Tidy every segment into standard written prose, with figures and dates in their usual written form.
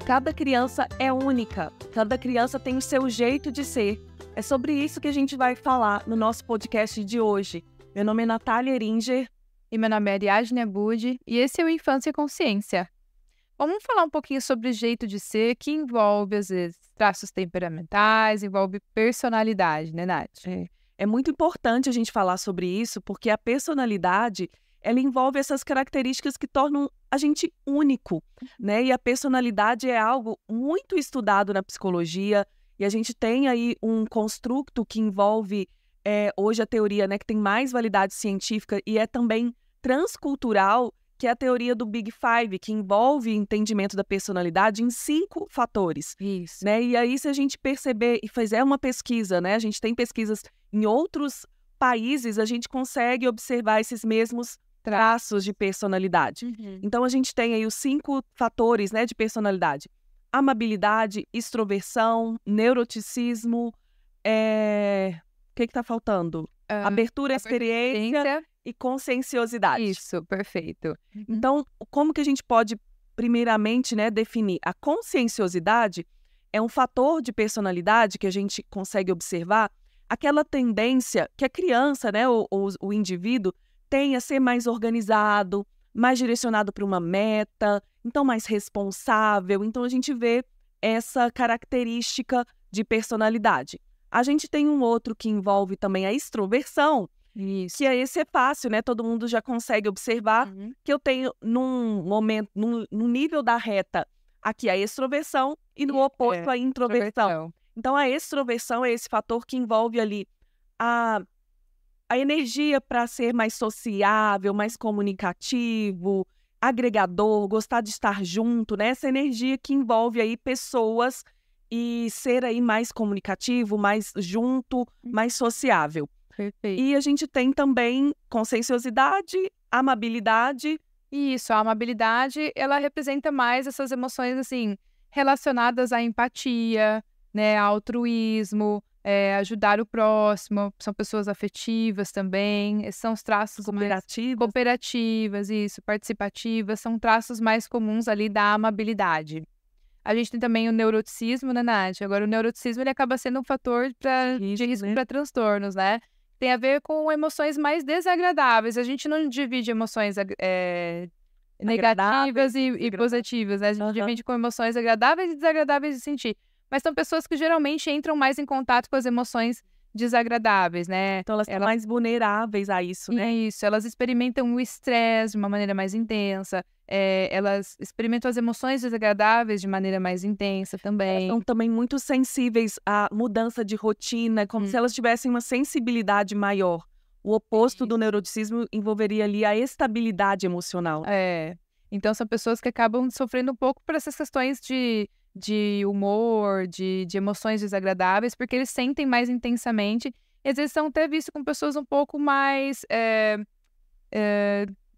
Cada criança é única, cada criança tem o seu jeito de ser. É sobre isso que a gente vai falar no nosso podcast de hoje. Meu nome é Natália Eringer. E meu nome é Ariadne Abud, e esse é o Infância e Consciência. Vamos falar um pouquinho sobre o jeito de ser, que envolve, às vezes, traços temperamentais, envolve personalidade, né, Nath? É muito importante a gente falar sobre isso, porque a personalidade, ela envolve essas características que tornam a gente único, né? E a personalidade é algo muito estudado na psicologia, e a gente tem aí um construto que envolve, hoje a teoria, né, que tem mais validade científica e é também transcultural, que é a teoria do Big Five, que envolve entendimento da personalidade em 5 fatores. Isso. Né? E aí, se a gente perceber e fizer uma pesquisa, né? A gente tem pesquisas em outros países, a gente consegue observar esses mesmos traços de personalidade. Então, a gente tem aí os 5 fatores, né, de personalidade. Amabilidade, extroversão, neuroticismo, o que está faltando? Abertura, experiência e conscienciosidade. Isso, perfeito. Então, como que a gente pode, primeiramente, né, definir? A conscienciosidade é um fator de personalidade que a gente consegue observar, aquela tendência que a criança, né, o indivíduo, tem a ser mais organizado, mais direcionado para uma meta, então mais responsável. Então, a gente vê essa característica de personalidade. A gente tem um outro que envolve também a extroversão, Isso. que esse é fácil, né? Todo mundo já consegue observar que eu tenho num momento, num nível da reta, aqui a extroversão e no oposto a introversão. Então, a extroversão é esse fator que envolve ali a energia para ser mais sociável, mais comunicativo, agregador, gostar de estar junto, né? Essa energia que envolve aí pessoas e ser aí mais comunicativo, mais junto, mais sociável. Perfeito. E a gente tem também conscienciosidade, amabilidade. Isso, a amabilidade, ela representa mais essas emoções, assim, relacionadas à empatia, né, ao altruísmo, ajudar o próximo, são pessoas afetivas também, esses são os traços cooperativas, isso, participativas, são traços mais comuns ali da amabilidade. A gente tem também o neuroticismo, né, Nath? Agora, o neuroticismo, ele acaba sendo um fator de risco para transtornos, né? Tem a ver com emoções mais desagradáveis. A gente não divide emoções negativas e positivas, né? A gente divide com emoções agradáveis e desagradáveis de sentir. Mas são pessoas que geralmente entram mais em contato com as emoções desagradáveis, né? Então, elas são mais vulneráveis a isso, né? Isso, elas experimentam o estresse de uma maneira mais intensa, elas experimentam as emoções desagradáveis de maneira mais intensa também. Elas são também muito sensíveis à mudança de rotina, como se elas tivessem uma sensibilidade maior. O oposto do neuroticismo envolveria ali a estabilidade emocional. Então, são pessoas que acabam sofrendo um pouco por essas questões de humor, de emoções desagradáveis, porque eles sentem mais intensamente. E às vezes são até vistos com pessoas um pouco mais,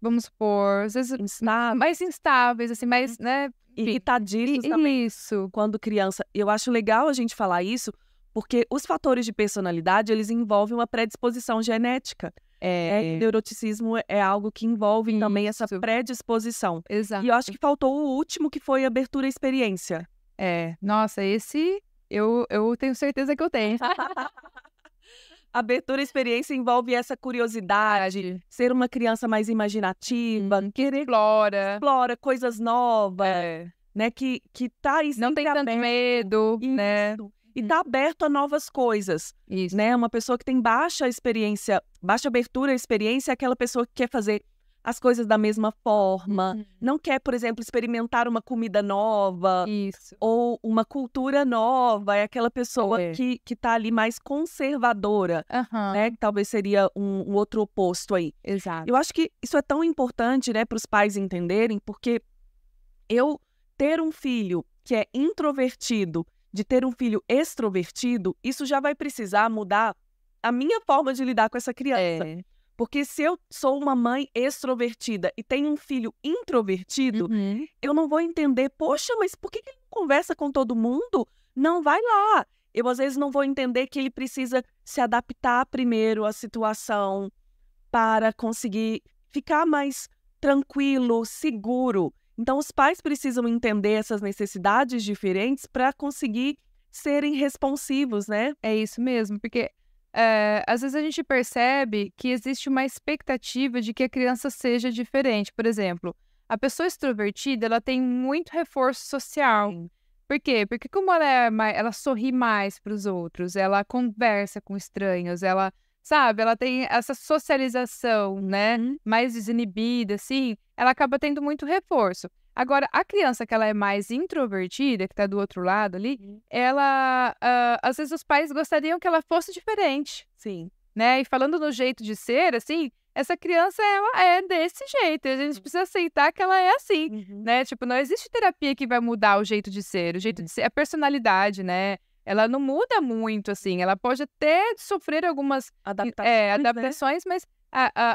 vamos supor, às vezes mais instáveis, assim, mais, né? Irritadiços também. Isso. Quando criança. Eu acho legal a gente falar isso, porque os fatores de personalidade, eles envolvem uma predisposição genética. O neuroticismo é algo que envolve também essa predisposição. Exato. E eu acho que faltou o último, que foi abertura à experiência. Nossa, esse eu tenho certeza que eu tenho. Abertura à experiência envolve essa curiosidade, ser uma criança mais imaginativa, querer explora coisas novas, né? Que tá aí não tem tanto medo, né? E tá aberto a novas coisas. Isso. Né? Uma pessoa que tem baixa abertura à experiência é aquela pessoa que quer fazer as coisas da mesma forma, não quer, por exemplo, experimentar uma comida nova, ou uma cultura nova, é aquela pessoa que tá ali mais conservadora, né? Que talvez seria um outro oposto aí. Exato. Eu acho que isso é tão importante, né, para os pais entenderem, porque eu ter um filho que é introvertido, de ter um filho extrovertido, isso já vai precisar mudar a minha forma de lidar com essa criança. Porque se eu sou uma mãe extrovertida e tenho um filho introvertido, eu não vou entender, poxa, mas por que ele não conversa com todo mundo? Não, vai lá. Eu, às vezes, não vou entender que ele precisa se adaptar primeiro à situação para conseguir ficar mais tranquilo, seguro. Então, os pais precisam entender essas necessidades diferentes para conseguir serem responsivos, né? É isso mesmo, porque às vezes a gente percebe que existe uma expectativa de que a criança seja diferente. Por exemplo, a pessoa extrovertida, ela tem muito reforço social. Sim. Por quê? Porque como ela sorri mais para os outros, ela conversa com estranhos, ela, sabe, ela tem essa socialização, né, mais desinibida, assim, ela acaba tendo muito reforço. Agora, a criança que ela é mais introvertida, que está do outro lado ali, ela, às vezes os pais gostariam que ela fosse diferente, Sim. né? E falando no jeito de ser, assim, essa criança, ela é desse jeito. A gente precisa aceitar que ela é assim, né? Tipo, não existe terapia que vai mudar o jeito de ser. O jeito de ser, a personalidade, né? Ela não muda muito, assim. Ela pode até sofrer algumas adaptações, mas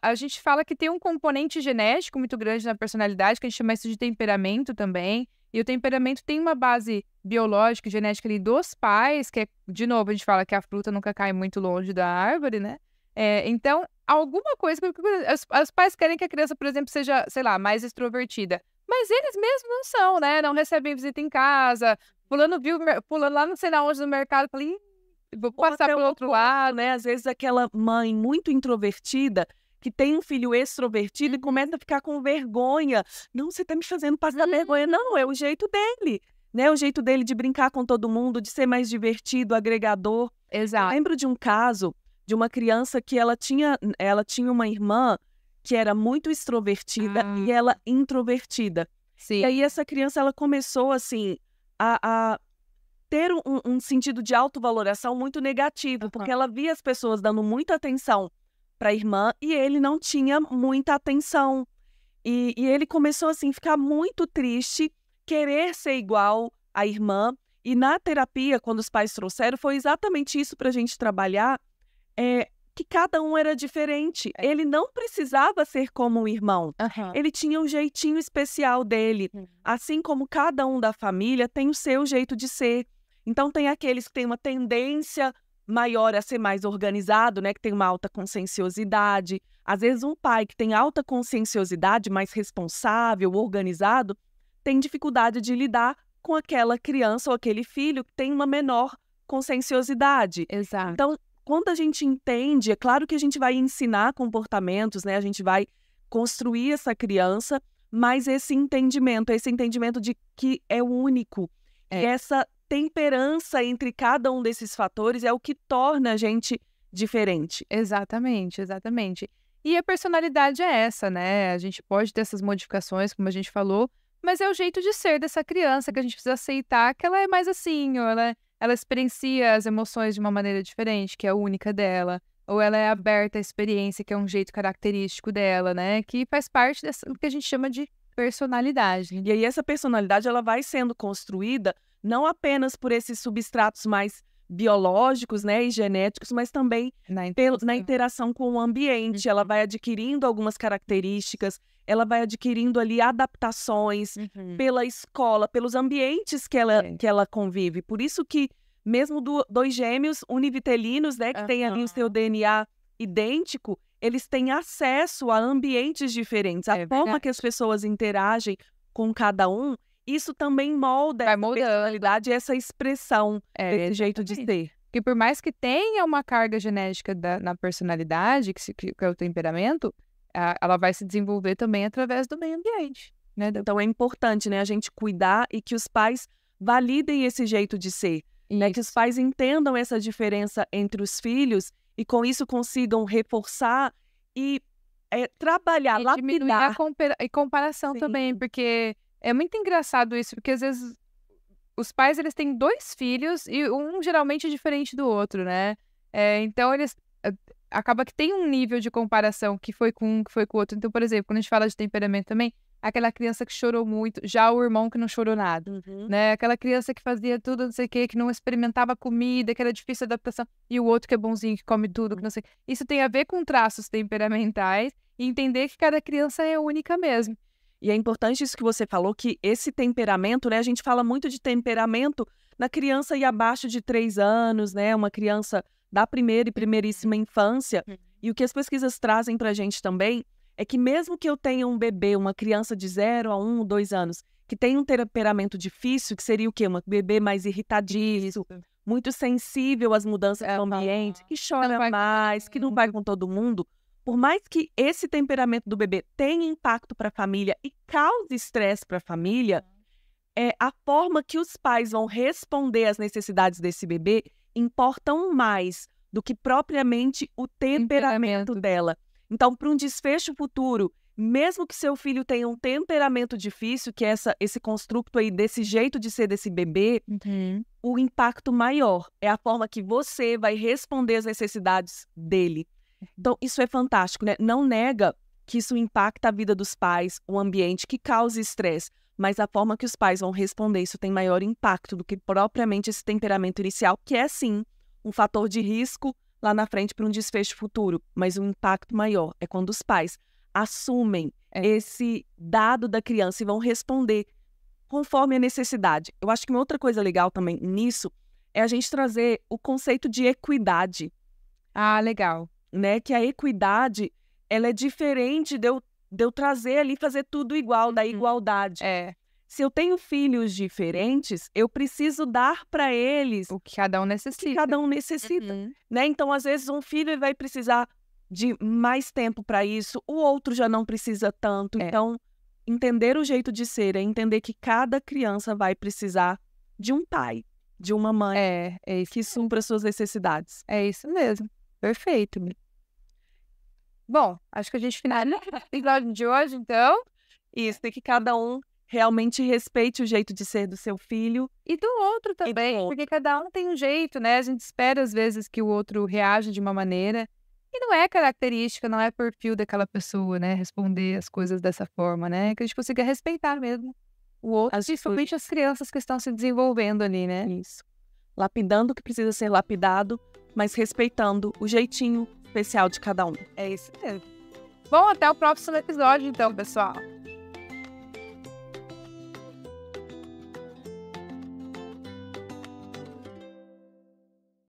a gente fala que tem um componente genético muito grande na personalidade, que a gente chama isso de temperamento também. E o temperamento tem uma base biológica e genética ali dos pais, que é, de novo, a gente fala que a fruta nunca cai muito longe da árvore, né? Então, alguma coisa... Os pais querem que a criança, por exemplo, seja, sei lá, mais extrovertida. Mas eles mesmos não são, né? Não recebem visita em casa. Fulano lá não sei na onde no mercado, falei, vou passar pelo outro lado, né? Às vezes aquela mãe muito introvertida que tem um filho extrovertido e começa a ficar com vergonha. Não, você tá me fazendo passar vergonha. Não, é o jeito dele, né? O jeito dele de brincar com todo mundo, de ser mais divertido, agregador. Exato. Eu lembro de um caso de uma criança que ela tinha uma irmã que era muito extrovertida e ela introvertida. Sim. E aí essa criança, ela começou, assim, a ter um sentido de autovaloração muito negativo, porque ela via as pessoas dando muita atenção para a irmã e ele não tinha muita atenção. E ele começou, assim, a ficar muito triste, querer ser igual à irmã. E na terapia, quando os pais trouxeram, foi exatamente isso para a gente trabalhar, que cada um era diferente. Ele não precisava ser como o irmão. Ele tinha um jeitinho especial dele. Assim como cada um da família tem o seu jeito de ser. Então, tem aqueles que têm uma tendência maior a ser mais organizado, né? Que tem uma alta conscienciosidade. Às vezes, um pai que tem alta conscienciosidade, mais responsável, organizado, tem dificuldade de lidar com aquela criança ou aquele filho que tem uma menor conscienciosidade. Exato. Então, quando a gente entende, é claro que a gente vai ensinar comportamentos, né? A gente vai construir essa criança, mas esse entendimento de que é único, e essa temperança entre cada um desses fatores é o que torna a gente diferente. Exatamente, exatamente. E a personalidade é essa, né? A gente pode ter essas modificações, como a gente falou, mas é o jeito de ser dessa criança que a gente precisa aceitar que ela é mais assim, ou ela experiencia as emoções de uma maneira diferente, que é a única dela, ou ela é aberta à experiência, que é um jeito característico dela, né? Que faz parte do que a gente chama de personalidade. E aí essa personalidade, ela vai sendo construída não apenas por esses substratos mais biológicos, né, e genéticos, mas também na interação com o ambiente. Ela vai adquirindo algumas características, ela vai adquirindo ali adaptações pela escola, pelos ambientes que ela convive. Por isso que mesmo dois gêmeos univitelinos, né, que têm ali o seu DNA idêntico, eles têm acesso a ambientes diferentes. A forma que as pessoas interagem com cada um, isso também molda essa personalidade e essa expressão desse jeito de ser. Porque por mais que tenha uma carga genética na personalidade, que é o temperamento, ela vai se desenvolver também através do meio ambiente, né? Então é importante, né, a gente cuidar e que os pais validem esse jeito de ser, né? Que os pais entendam essa diferença entre os filhos e com isso consigam reforçar e trabalhar, lapidar. E comparação também, porque é muito engraçado isso, porque às vezes os pais, eles têm 2 filhos e um geralmente é diferente do outro, né? Então, eles... acaba que tem um nível de comparação que foi com um, que foi com o outro. Então, por exemplo, quando a gente fala de temperamento também, aquela criança que chorou muito, já o irmão que não chorou nada, né? Aquela criança que fazia tudo, não sei o quê, que não experimentava comida, que era difícil a adaptação, e o outro que é bonzinho, que come tudo, que não sei... Isso tem a ver com traços temperamentais e entender que cada criança é única mesmo. E é importante isso que você falou, que esse temperamento, né? A gente fala muito de temperamento na criança e abaixo de 3 anos, né? Uma criança da primeira e primeiríssima infância. E o que as pesquisas trazem para a gente também é que mesmo que eu tenha um bebê, uma criança de 0 a 1, 2 anos, que tem um temperamento difícil, que seria o quê? Um bebê mais irritadiço, muito sensível às mudanças do ambiente, que chora mais, que não vai com todo mundo. Por mais que esse temperamento do bebê tenha impacto para a família e cause estresse para a família, a forma que os pais vão responder às necessidades desse bebê importam mais do que propriamente o temperamento dela. Então, para um desfecho futuro, mesmo que seu filho tenha um temperamento difícil, que é esse construto aí desse jeito de ser desse bebê, o impacto maior é a forma que você vai responder às necessidades dele. Então, isso é fantástico, né? Não nega que isso impacta a vida dos pais, o ambiente que causa estresse, mas a forma que os pais vão responder, isso tem maior impacto do que propriamente esse temperamento inicial, que é, sim, um fator de risco lá na frente para um desfecho futuro. Mas o impacto maior é quando os pais assumem esse dado da criança e vão responder conforme a necessidade. Eu acho que uma outra coisa legal também nisso é a gente trazer o conceito de equidade. Ah, legal. Né? Que a equidade, ela é diferente de eu trazer ali, fazer tudo igual, da igualdade. Se eu tenho filhos diferentes, eu preciso dar para eles o que cada um necessita. Né? Então, às vezes, um filho vai precisar de mais tempo para isso, o outro já não precisa tanto. Então, entender o jeito de ser é entender que cada criança vai precisar de um pai, de uma mãe que supra suas necessidades. É isso mesmo. Perfeito. Bom, acho que a gente finaliza o episódio de hoje, então. Isso, tem que cada um realmente respeite o jeito de ser do seu filho. E do outro também, porque cada um tem um jeito, né? A gente espera, às vezes, que o outro reaja de uma maneira. E não é característica, não é perfil daquela pessoa, né? Responder as coisas dessa forma, né? Que a gente consiga respeitar mesmo o outro, principalmente as crianças que estão se desenvolvendo ali, né? Isso. Lapidando o que precisa ser lapidado, mas respeitando o jeitinho especial de cada um. É isso mesmo. Bom, até o próximo episódio, então, pessoal.